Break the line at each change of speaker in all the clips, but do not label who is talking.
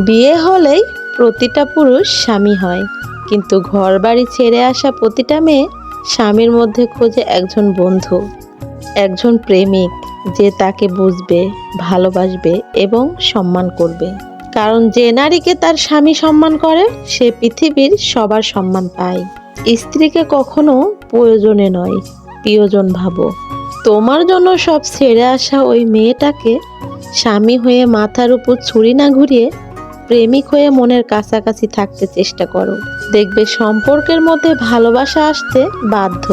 বিয়ে হলেই প্রতিটা পুরুষ স্বামী হয়, কিন্তু ঘরবাড়ি ছেড়ে আসা প্রতিটা মেয়ে স্বামীর মধ্যে খোঁজে একজন বন্ধু, একজন প্রেমিক, যে তাকে বুঝবে, ভালোবাসবে এবং সম্মান করবে। কারণ যে নারীকে তার স্বামী সম্মান করে সে পৃথিবীর সবার সম্মান পায়। স্ত্রীকে কখনো প্রয়োজনে নয়, প্রিয়জন ভাবো। তোমার জন্য সব ছেড়ে আসা ওই মেয়েটাকে স্বামী হয়ে মাথার উপর ছুরি না ঘুরিয়ে প্রেমিক হয়ে মনের কাছাকাছি থাকতে চেষ্টা করো। দেখবে সম্পর্কের মধ্যে ভালোবাসা আসতে বাধ্য,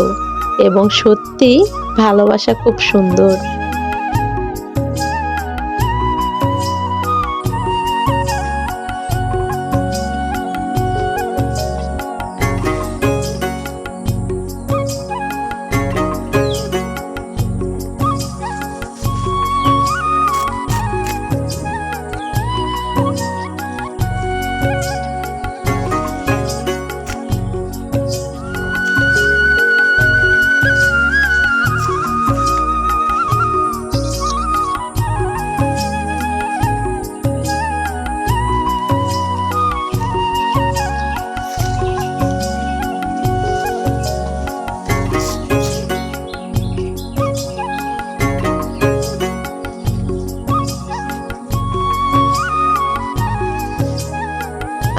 এবং সত্যি ভালোবাসা খুব সুন্দর।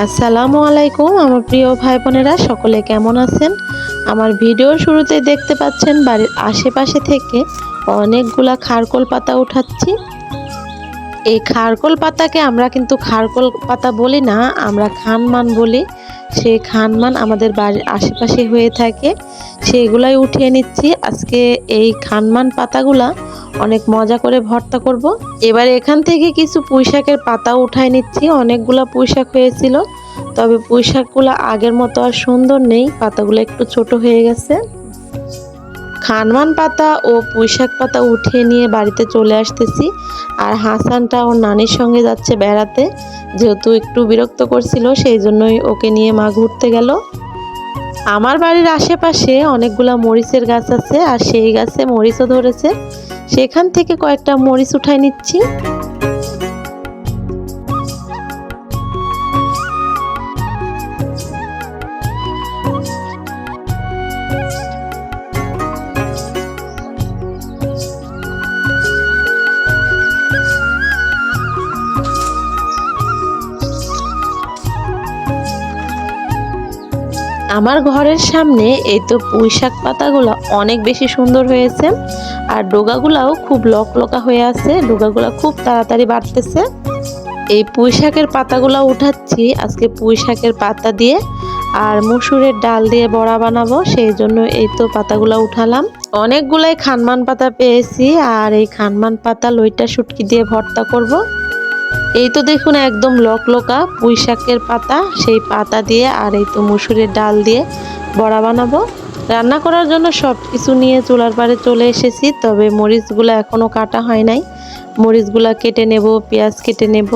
আসসালামু আলাইকুম আমার প্রিয় ভাই বোনেরা, সকলে কেমন আছেন? আমার ভিডিওর শুরুতে দেখতে পাচ্ছেন বাড়ির আশেপাশে থেকে অনেকগুলা খারকোল পাতা উঠাচ্ছি। এই খারকোল পাতাকে আমরা কিন্তু খারকোল পাতা বলি না, আমরা খানমান বলি। সেই খানমান আমাদের বাড়ির আশেপাশে হয়ে থাকে, সেইগুলাই উঠিয়ে নিচ্ছি। আজকে এই খানমান পাতাগুলা অনেক মজা করে ভর্তা করব। এবার এখান থেকে কিছু পুঁইশাকের পাতা উঠাই নিচ্ছি। অনেকগুলা পুঁইশাক হয়েছিল, তবে পুঁইশাকগুলো আগের মতো আর সুন্দর নেই, পাতাগুলো একটু ছোট হয়ে গেছে। খানমান পাতা ও পুঁইশাক পাতা উঠিয়ে নিয়ে বাড়িতে চলে আসতেছি। আর হাসানটা ওর নানির সঙ্গে যাচ্ছে বেড়াতে, যেহেতু একটু বিরক্ত করছিল সেই জন্যই ওকে নিয়ে মা ঘুরতে গেল। আমার বাড়ির আশেপাশে অনেকগুলা মরিচের গাছ আছে, আর সেই গাছে মরিচও ধরেছে। সেখান থেকে কয়েকটা মরিচ উঠাই নিচ্ছি। আমার ঘরের সামনে এই তো পুঁইশাক পাতাগুলো অনেক বেশি সুন্দর হয়েছে, আর ডোগাগুলাও খুব লকলকা হয়ে আছে, ডোগাগুলা খুব তাড়াতাড়ি বাড়তেছে। এই পুঁইশাকের পাতাগুলো উঠাচ্ছি আজকে পুঁইশাকের পাতা দিয়ে আর মসুরের ডাল দিয়ে বড়া বানাবো, সেই জন্য এই তো পাতাগুলো উঠালাম। অনেকগুলাই খানমান পাতা পেয়েছি, আর এই খানমান পাতা লইটা শুটকি দিয়ে ভর্তা করব। এই তো দেখুন একদম লকলকা পুঁইশাকের পাতা, সেই পাতা দিয়ে আর এই তো মসুরের ডাল দিয়ে বড়া বানাবো। রান্না করার জন্য সব কিছু নিয়ে চুলার পাড়ে চলে এসেছি, তবে মরিচগুলো এখনো কাটা হয় নাই। মরিচগুলো কেটে নেব, পেঁয়াজ কেটে নেব।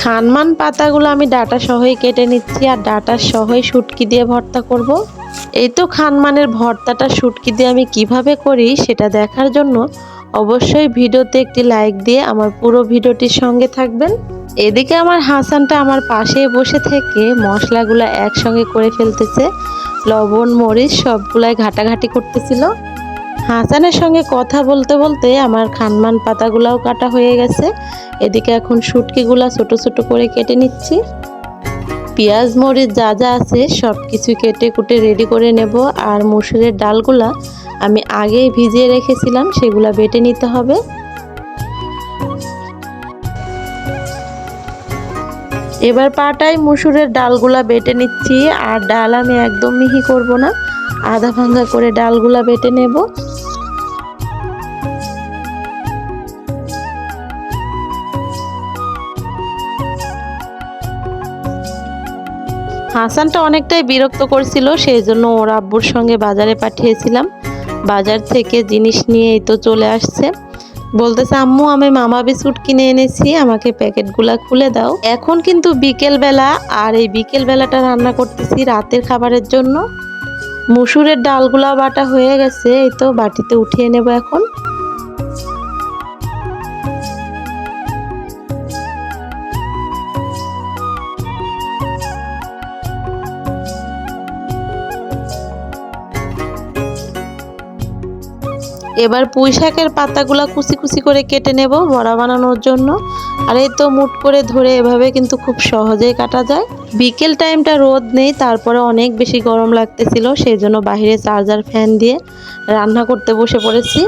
খানমান পাতাগুলো আমি ডাটা সহই কেটে নিচ্ছি, আর ডাটা সহই শুটকি দিয়ে ভর্তা করব। এই তো খানমানের ভর্তাটা শুটকি দিয়ে আমি কিভাবে করি সেটা দেখার জন্য অবশ্যই ভিডিওতে একটি লাইক দিয়ে আমার পুরো ভিডিওটির সঙ্গে থাকবেন। এদিকে আমার হাসানটা আমার পাশে বসে থেকে মশলাগুলো একসঙ্গে করে ফেলতেছে, লবণ মরিচ সবগুলাই ঘাটাঘাটি করতেছিল। হাসানের সঙ্গে কথা বলতে বলতে আমার খানমান পাতাগুলাও কাটা হয়ে গেছে। এদিকে এখন শুটকিগুলা ছোট ছোট করে কেটে নিচ্ছি। পেঁয়াজ মরিচ যা যা আছে সব কিছু কেটে কুটে রেডি করে নেব। আর মসুরের ডালগুলা আমি আগেই ভিজিয়ে রেখেছিলাম, সেগুলা বেটে নিতে হবে। এবার পাটায় মসুরের ডালগুলা বেটে নিচ্ছি, আর ডাল আমি একদম মিহি করব না, আধা ভাঙ্গা করে ডালগুলা বেটে নেব। হাসানটা অনেকটাই বিরক্ত করছিল, সেই জন্য ওর আব্বুর সঙ্গে বাজারে পাঠিয়েছিলাম। বাজার থেকে জিনিস নিয়ে এই তো চলে আসছে, বলতেছে আম্মু আমি মামা বিস্কুট কিনে এনেছি, আমাকে প্যাকেটগুলা খুলে দাও। এখন কিন্তু বিকেল বেলা, আর এই বিকেল বেলাটা রান্না করতেছি রাতের খাবারের জন্য। মসুরের ডালগুলা বাটা হয়ে গেছে, এই তো বাটিতে উঠিয়ে নেব এখন। এবার পুঁই শাকের পাতাগুলা কুচি কুচি করে কেটে নেব বড়া বানানোর জন্য। আর এই তো মুঠ করে ধরে এভাবে কিন্তু খুব সহজেই কাটা যায়। বিকেল টাইমটা রোদ নেই, তারপরে অনেক বেশি গরম লাগতেছিল, সেই জন্য বাইরে চার্জার ফ্যান দিয়ে রান্না করতে বসে পড়েছি।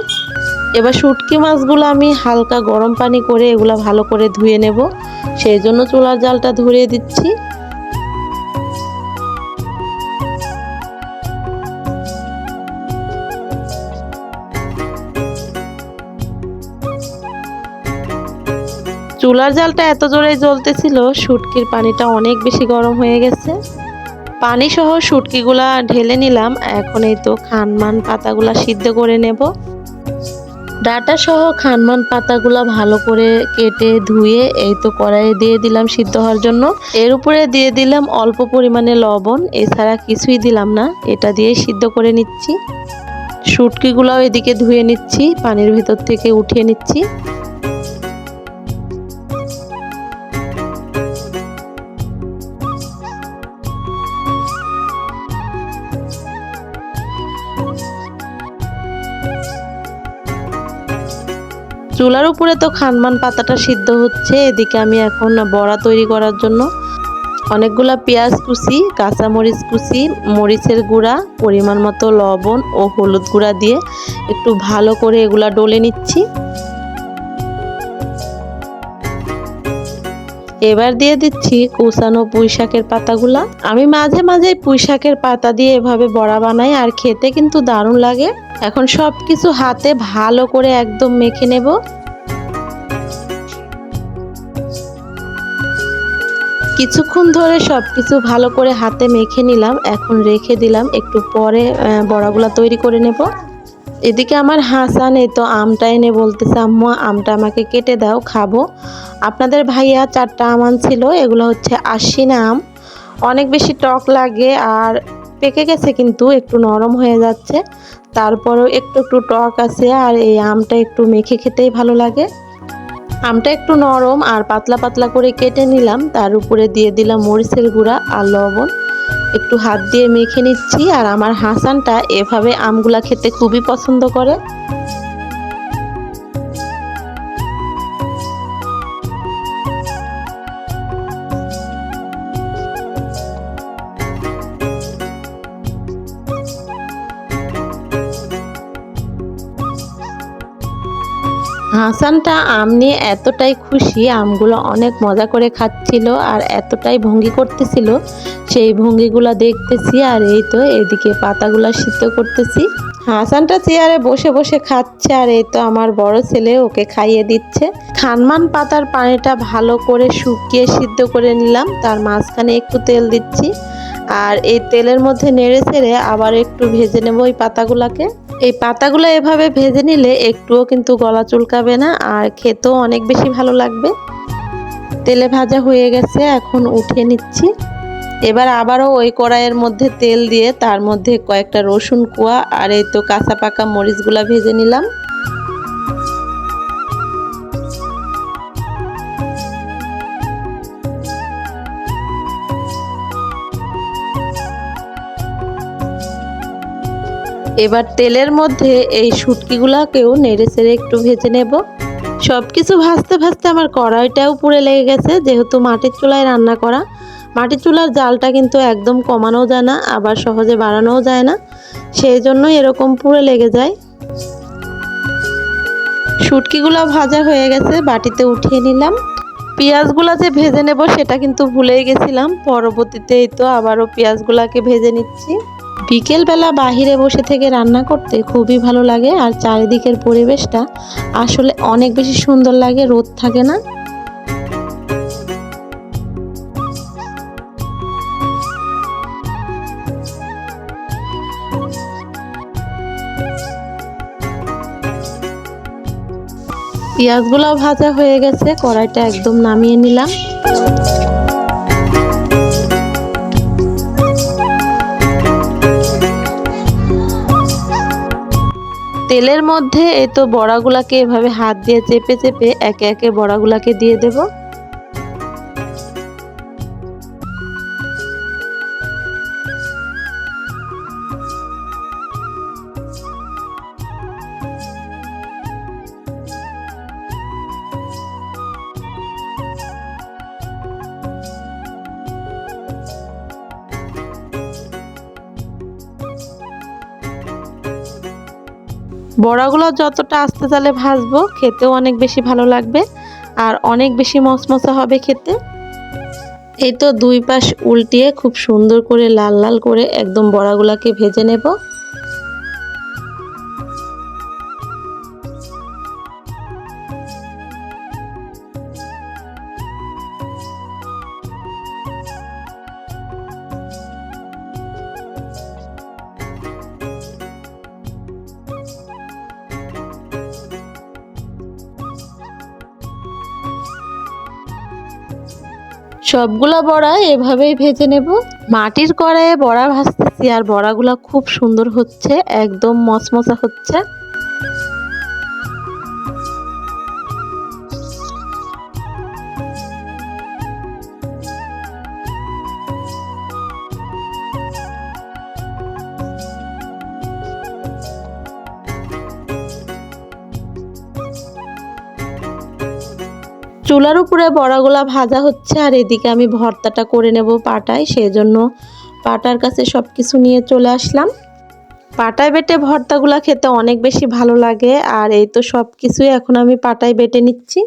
এবার শুটকি মাছগুলো আমি হালকা গরম পানি করে এগুলা ভালো করে ধুয়ে নেব, সেই জন্য চুলার জালটা ধরিয়ে দিচ্ছি। চুলার জালটা এত জোরে জ্বলতেছিল, শুটকির পানিটা অনেক বেশি গরম হয়ে গেছে। পানি সহ শুটকিগুলা ঢেলে নিলাম। এখন এই তো খানমান পাতাগুলা সিদ্ধ করে নেব। ডাটা সহ খানমান পাতাগুলা ভালো করে কেটে ধুয়ে এই তো কড়াইয়ে দিয়ে দিলাম সিদ্ধ হওয়ার জন্য। এর উপরে দিয়ে দিলাম অল্প পরিমাণে লবণ, এছাড়া কিছুই দিলাম না, এটা দিয়ে সিদ্ধ করে নিচ্ছি। শুটকিগুলাও এদিকে ধুয়ে নিচ্ছি, পানির ভেতর থেকে উঠিয়ে নিচ্ছি। চুলার উপরে তো খানমান পাতাটা সিদ্ধ হচ্ছে, এদিকে আমি এখন বড়া তৈরি করার জন্য অনেকগুলা পেঁয়াজ কুচি, কাঁচামরিচ কুচি, মরিচের গুঁড়া, পরিমাণ মতো লবণ ও হলুদ গুঁড়া দিয়ে একটু ভালো করে এগুলা ডলে নিচ্ছি। এবার দিয়ে দিচ্ছি কুচানো পুঁই শাকের পাতাগুলা। আমি মাঝে মাঝে পুঁই শাকের পাতা দিয়ে এভাবে বড়া বানাই, আর খেতে কিন্তু দারুণ লাগে। এখন সবকিছু হাতে ভালো করে একদম মেখে নেব। কিছুক্ষণ ধরে সবকিছু ভালো করে হাতে মেখে নিলাম। এখন রেখে দিলাম, একটু পরে বড়াগুলা তৈরি করে নেব। এদিকে আমার হাসান এই তো আমটা এনে বলতেছে, আম্মু আমটা আমাকে কেটে দাও, খাবো। আপনাদের ভাইয়া 4টা আম আনছিল, এগুলো হচ্ছে আশ্বিনা আম, অনেক বেশি টক লাগে আর পেকে গেছে, কিন্তু একটু নরম হয়ে যাচ্ছে, তারপরেও একটু একটু টক আছে। আর এই আমটা একটু মেখে খেতেই ভালো লাগে। আমটা একটু নরম আর পাতলা পাতলা করে কেটে নিলাম, তার উপরে দিয়ে দিলাম মরিচের গুঁড়া আর লবণ, একটু হাত দিয়ে মেখে নিচ্ছি। আর আমার হাসানটা এভাবে আমগুলা খেতে খুবই পছন্দ করে। হাসানটা আম নিয়ে এতটাই খুশি, আমগুলো অনেক মজা করে খাচ্ছিল আর এতটাই ভঙ্গি করতেছিল, সেই ভঙ্গিগুলো দেখতেছি। আর এই তো এদিকে পাতাগুলো সিদ্ধ করতেছি। হাসানটা চেয়ারে বসে বসে খাচ্ছে, আর এই তো আমার বড় ছেলে ওকে খাইয়ে দিচ্ছে। খানমান পাতার পানিটা ভালো করে শুকিয়ে সিদ্ধ করে নিলাম, তার মাঝখানে একটু তেল দিচ্ছি। আর এই তেলের মধ্যে নেড়ে ছেড়ে আবার একটু ভেজে নেব ওই পাতাগুলাকে। এই পাতাগুলো এভাবে ভেজে নিলে একটুও কিন্তু গলা চুলকাবে না, আর খেতেও অনেক বেশি ভালো লাগবে। তেলে ভাজা হয়ে গেছে, এখন উঠিয়ে নিচ্ছি। এবার আবারও ওই কড়াইয়ের মধ্যে তেল দিয়ে তার মধ্যে কয়েকটা রসুন কোয়া আর এই তো কাঁচা পাকা মরিচগুলা ভেজে নিলাম। এবার তেলের মধ্যে এই শুটকিগুলাকেও নেড়ে চেড়ে একটু ভেজে নেব। সবকিছু ভাজতে ভাজতে আমার কড়াইটাও পুড়ে লেগে গেছে, যেহেতু মাটির চুলায় রান্না করা। মাটির চুলার জালটা কিন্তু একদম কমানো যায় না, আবার সহজে বাড়ানোও যায় না, সেই জন্য এরকম পুড়ে লেগে যায়। শুটকিগুলো ভাজা হয়ে গেছে, বাটিতে উঠিয়ে নিলাম। পেঁয়াজগুলা যে ভেজে নেব সেটা কিন্তু ভুলেই গেছিলাম, পরবর্তীতে এই তো আবারও পেঁয়াজগুলাকে ভেজে নিচ্ছি। বিকেলবেলা বাহিরে বসে থেকে রান্না করতে খুবই ভালো লাগে, আর চারিদিকের পরিবেশটা আসলে অনেক বেশি সুন্দর লাগে, রোদ থাকে না। পেঁয়াজগুলাও ভাজা হয়ে গেছে, কড়াইটা একদম নামিয়ে নিলাম। তেলের মধ্যে এই তো বড়াগুলাকে এভাবে হাত দিয়ে চেপে চেপে একে একে বড়াগুলাকে দিয়ে দেব। বড়াগুলো যতটা আস্তে জালে ভাজবো খেতেও অনেক বেশি ভালো লাগবে আর অনেক বেশি মচমচা হবে খেতে। এই তো দুই পাশ উল্টিয়ে খুব সুন্দর করে লাল লাল করে একদম বড়াগুলাকে ভেজে নেব। সবগুলা বড়া এভাবেই ভেজে নেব। মাটির কড়াইয়ে বড়া ভাজতেছি আর বড়াগুলা খুব সুন্দর হচ্ছে, একদম মচমচা হচ্ছে। চুলার উপরে বড়াগুলা ভাজা হচ্ছে আর এদিকে আমি ভর্তাটা করে নেব পাটায়, সেজন্য পাটার কাছে সব কিছু নিয়ে চলে আসলাম। পাটায় বেটে ভর্তাগুলা খেতে অনেক বেশি ভালো লাগে আর এই তো সব কিছুই এখন আমি পাটায় বেটে নিচ্ছি।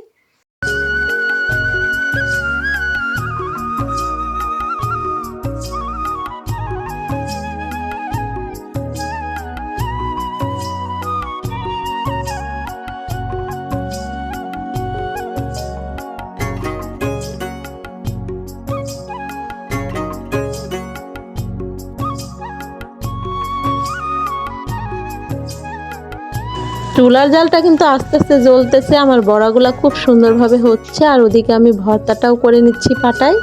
চুলার জালটা কিন্তু আস্তে আস্তে জ্বলতেছে, আমার বড়াগুলা খুব সুন্দরভাবে হচ্ছে আর ওদিকে আমি ভর্তাটাও করে নিচ্ছি পাটায়।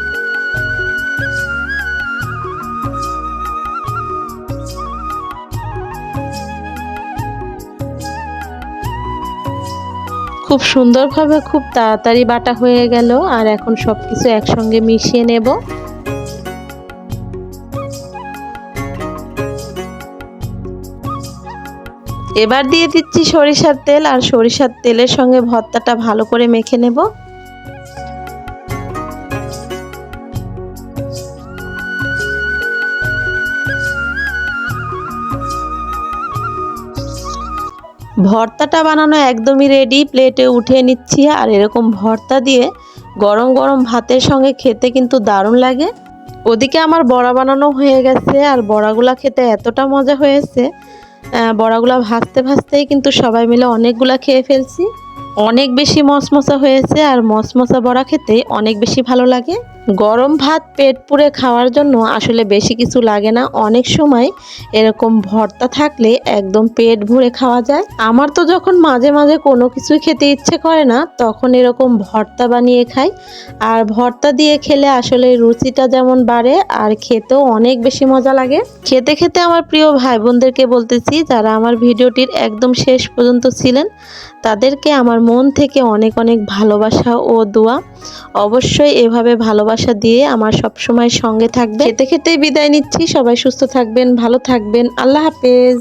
খুব সুন্দরভাবে খুব তাড়াতাড়ি বাটা হয়ে গেল আর এখন সবকিছু একসঙ্গে মিশিয়ে নেব। এবার দিয়ে দিচ্ছি সরিষার তেল আর সরিষার তেলের সঙ্গে ভর্তাটা ভালো করে মেখে নেব। ভর্তাটা বানানো একদমই রেডি, প্লেটে উঠিয়ে নিচ্ছি আর এরকম ভর্তা দিয়ে গরম গরম ভাতের সঙ্গে খেতে কিন্তু দারুণ লাগে। ওদিকে আমার বড়া বানানো হয়ে গেছে আর বড়াগুলা খেতে এতটা মজা হয়েছে, বড়াগুলা ভাজতে ভাজতেই কিন্তু সবাই মিলে অনেকগুলা খেয়ে ফেলছি। অনেক বেশি মচমচা হয়েছে আর মচমচা বড়া খেতে অনেক বেশি ভালো লাগে। গরম ভাত পেট পুরে খাওয়ার জন্য আসলে বেশি কিছু লাগে না, অনেক সময় এরকম ভর্তা থাকলে একদম পেট ভরে খাওয়া যায়। আমার তো যখন মাঝে মাঝে কোনো কিছুই খেতে ইচ্ছে করে না তখন এরকম ভর্তা বানিয়ে খাই আর ভর্তা দিয়ে খেলে আসলে রুচিটা যেমন বাড়ে আর খেতেও অনেক বেশি মজা লাগে। খেতে খেতে আমার প্রিয় ভাই বোনদেরকে বলতেছি যারা আমার ভিডিওটির একদম শেষ পর্যন্ত ছিলেন তাদেরকে আমার মন থেকে অনেক অনেক ভালোবাসা ও দোয়া। অবশ্যই এভাবে ভালোবাসা দিয়ে আমার সবসময় সঙ্গে থাকবে। খেতে খেতেই বিদায় নিচ্ছি, সবাই সুস্থ থাকবেন, ভালো থাকবেন, আল্লাহ হাফেজ।